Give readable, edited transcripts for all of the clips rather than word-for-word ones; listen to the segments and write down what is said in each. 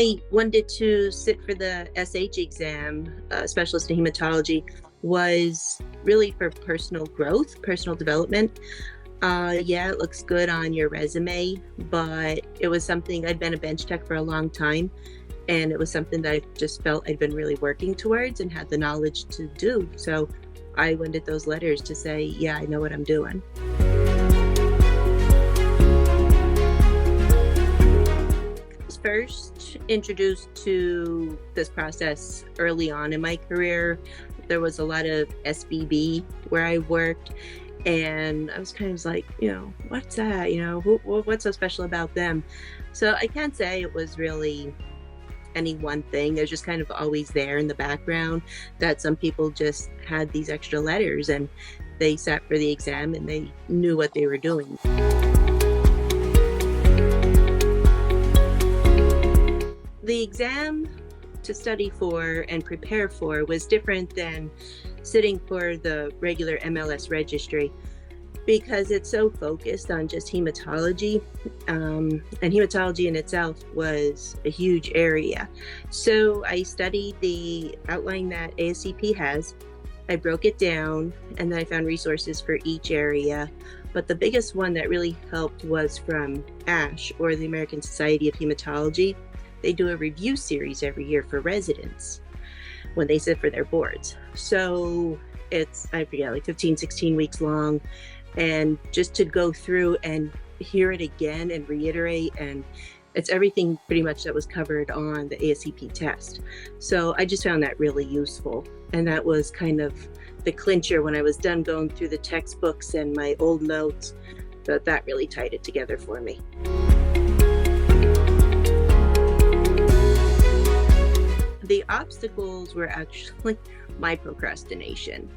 I wanted to sit for the SH exam, specialist in hematology, was really for personal growth, personal development. Yeah, it looks good on your resume, but it was something I'd been a bench tech for a long time. And it was something that I just felt I'd been really working towards and had the knowledge to do. So I wanted those letters to say, yeah, I know what I'm doing. I was first introduced to this process early on in my career. There was a lot of SBB where I worked, and I was kind of like, what's that? What's so special about them? So I can't say it was really any one thing. It was just kind of always there in the background that some people just had these extra letters and they sat for the exam and they knew what they were doing. The exam to study for and prepare for was different than sitting for the regular MLS registry, because it's so focused on just hematology, and hematology in itself was a huge area. So I studied the outline that ASCP has. I broke it down, and then I found resources for each area. But the biggest one that really helped was from ASH, or the American Society of Hematology. They do a review series every year for residents when they sit for their boards. So it's, I forget, like 15, 16 weeks long. And just to go through and hear it again and reiterate, and it's everything pretty much that was covered on the ASCP test. So I just found that really useful. And that was kind of the clincher when I was done going through the textbooks and my old notes, that really tied it together for me. The obstacles were actually my procrastination.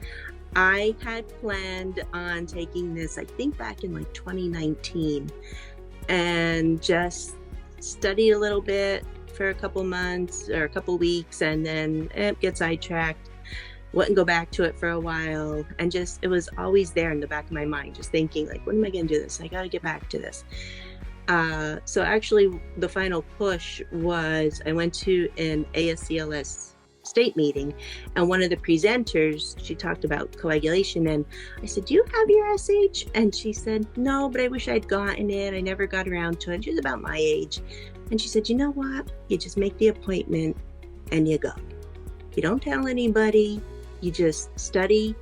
I had planned on taking this, I think back in like 2019, and just study a little bit for a couple months or a couple weeks, and then get sidetracked, wouldn't go back to it for a while. And just, it was always there in the back of my mind, just thinking like, when am I going to do this? I got to get back to this. So actually the final push was I went to an ASCLS state meeting, and one of the presenters, she talked about coagulation, and I said, do you have your SH? And she said, no, but I wish I'd gotten it. I never got around to it. She was about my age. And she said, you know what? You just make the appointment and you go. You don't tell anybody. You just study.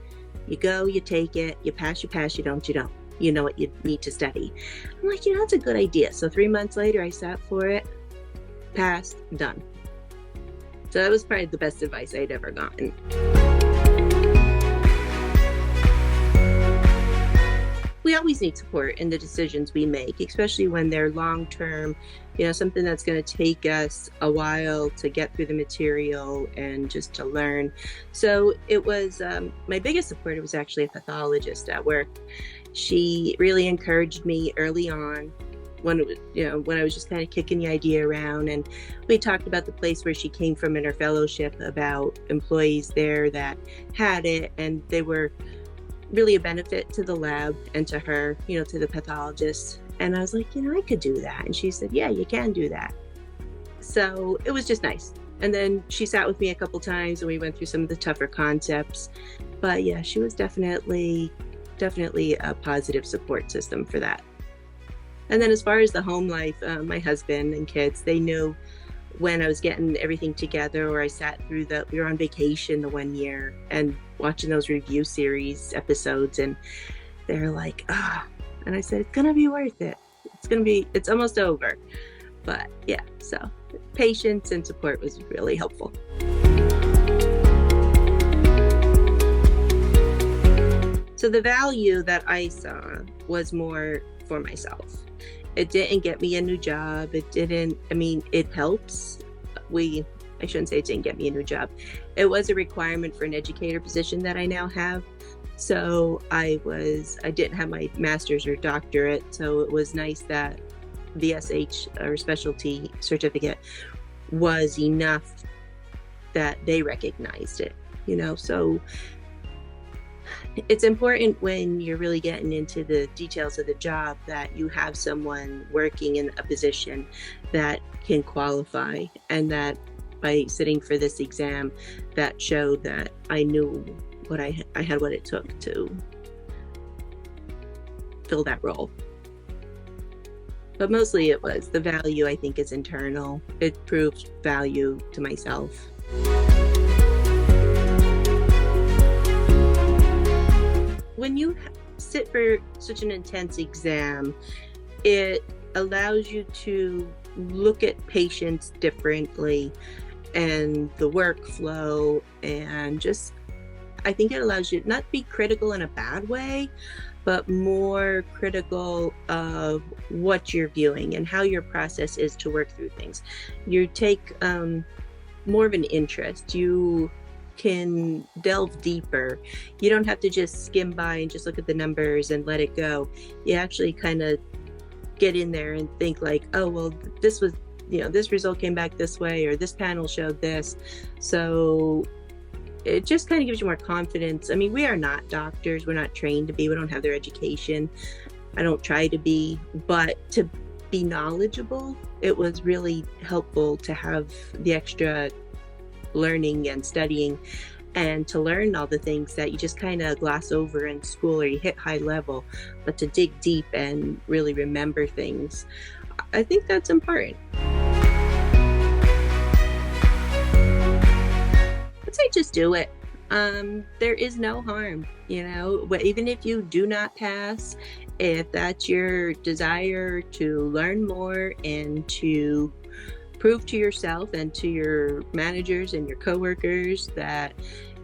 You go, you take it, you pass, you don't. You know what you need to study. I'm like, that's a good idea. So 3 months later, I sat for it, passed, done. So that was probably the best advice I'd ever gotten. We always need support in the decisions we make, especially when they're long-term, something that's going to take us a while to get through the material and just to learn. So it was, my biggest supporter was actually a pathologist at work. She really encouraged me early on when I was just kind of kicking the idea around, and we talked about the place where she came from in her fellowship, about employees there that had it, and they were really a benefit to the lab and to her, to the pathologist. And I was like, I could do that. And she said, yeah, you can do that. So it was just nice. And then she sat with me a couple times and we went through some of the tougher concepts. But yeah, she was definitely a positive support system for that. And then as far as the home life, my husband and kids, they knew when I was getting everything together, or I sat through we were on vacation the one year and watching those review series episodes, and they're like, and I said, it's going to be worth it. It's almost over. But yeah, so patience and support was really helpful. So the value that I saw was more for myself. It didn't get me a new job. It helps. I shouldn't say it didn't get me a new job. It was a requirement for an educator position that I now have. So I didn't have my master's or doctorate. So it was nice that the SH or specialty certificate was enough that they recognized it, so It's important when you're really getting into the details of the job that you have someone working in a position that can qualify, and that by sitting for this exam, that showed that I knew I had what it took to fill that role. But mostly it was the value, I think, is internal. It proved value to myself. When you sit for such an intense exam, it allows you to look at patients differently and the workflow, and just, I think it allows you not to be critical in a bad way, but more critical of what you're viewing and how your process is to work through things. You take more of an interest. You can delve deeper. You don't have to just skim by and just look at the numbers and let it go. You actually kind of get in there and think like, oh, well, this was, this result came back this way, or this panel showed this. So it just kind of gives you more confidence. I mean, we are not doctors. We're not trained to be. We don't have their education. I don't try to be, but to be knowledgeable, it was really helpful to have the extra learning and studying, and to learn all the things that you just kind of gloss over in school or you hit high level, but to dig deep and really remember things. I think that's important. I'd say just do it. There is no harm, even if you do not pass, if that's your desire to learn more and to prove to yourself and to your managers and your coworkers that,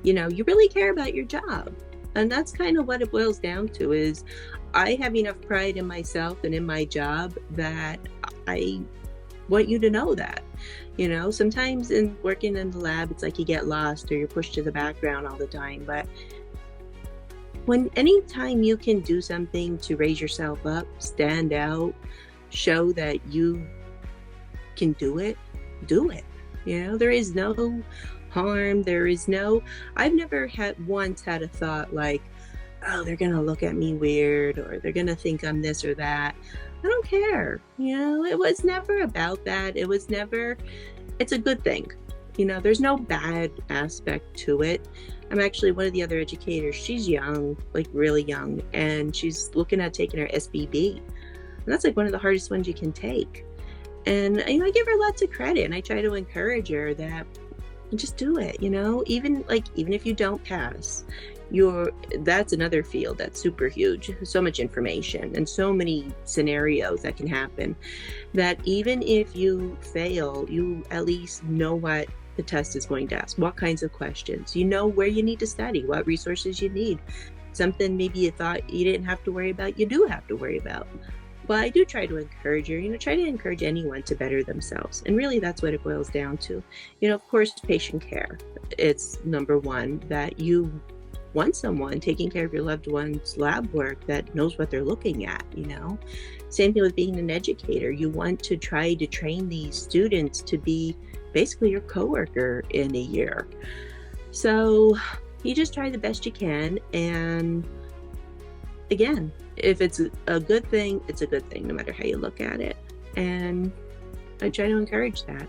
you really care about your job. And that's kind of what it boils down to, is I have enough pride in myself and in my job that I want you to know that. Sometimes in working in the lab, it's like you get lost or you're pushed to the background all the time. But anytime you can do something to raise yourself up, stand out, show that you can do it, do it. There is no harm. I've never once had a thought like, oh, they're going to look at me weird, or they're going to think I'm this or that. I don't care. It was never about that. It's a good thing. There's no bad aspect to it. I'm actually one of the other educators. She's young, like really young, and she's looking at taking her SBB. And that's like one of the hardest ones you can take. And I give her lots of credit, and I try to encourage her that just do it. Even if you don't pass, that's another field that's super huge. So much information and so many scenarios that can happen, that even if you fail, you at least know what the test is going to ask, what kinds of questions, where you need to study, what resources you need. Something maybe you thought you didn't have to worry about, you do have to worry about. Well, I do try to encourage her, try to encourage anyone to better themselves. And really, that's what it boils down to. Of course, patient care. It's number one, that you want someone taking care of your loved one's lab work that knows what they're looking at, Same thing with being an educator. You want to try to train these students to be basically your coworker in a year. So you just try the best you can. And again, if it's a good thing, it's a good thing, no matter how you look at it. And I try to encourage that,